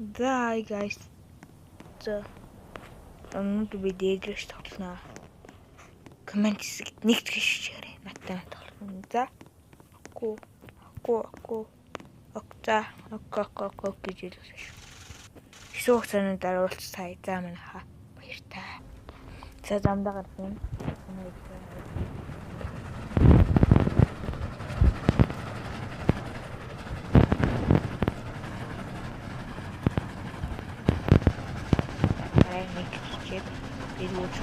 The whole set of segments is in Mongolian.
Hi guys. Önümde bir değdiriş topluna. Comment хэсэгт нэгт хийчихээрэй. Надтай тоглоно. За. Ко. Окта. Окко гэж хэлсэн шүү. Хэсэг хугацааны дараа уулз сая заа минь хаа. Баяртай. За замдаа гарсан. Нэг чип бэлүүч.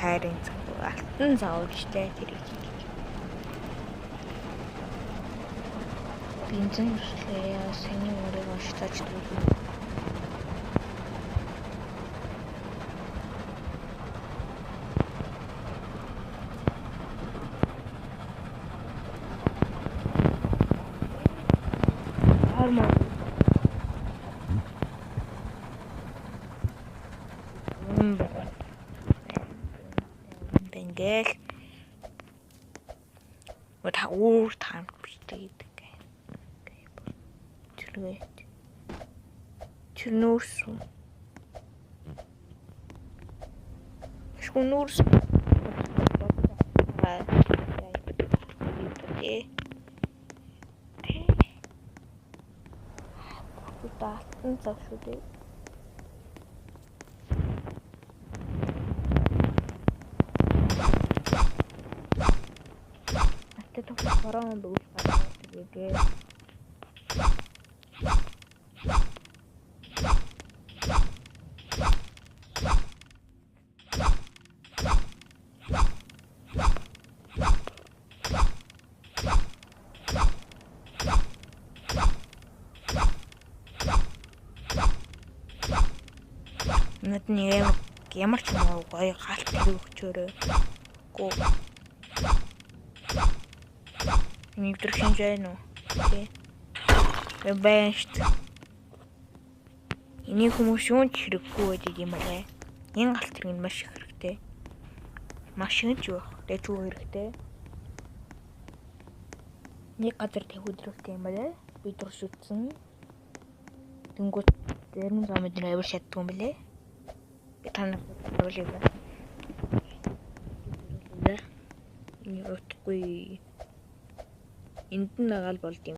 Хайрын алтан заавалжтай тэрийг бензин өслөө саний өөрийгөө шатаж дүүрэн хармаа бэнгэл what all time битээд Чернурсу. Шкунурсу. Куда? Ну так сюда. Это только ворона был. Над нэг ямар ч юм гоё галт өгчөөрөө. Гоо. Нэг шинжээ нөө. Тэ. Бэшт. Энийг хүмүүс юунд хэрэггүй байдаг юм бэ? Энэ галт хэрэг нь маш их хэрэгтэй. Машин ч байх. Тэ чүү хэрэгтэй. Нэг газар тавьд хэрэгтэй юм байна. Би дурш утсан. Тэнгуут дэрэн замд нэр шатдаг юм блэ? Би танаа болоо. Энэ утгүй энд нь нагаал болд юм.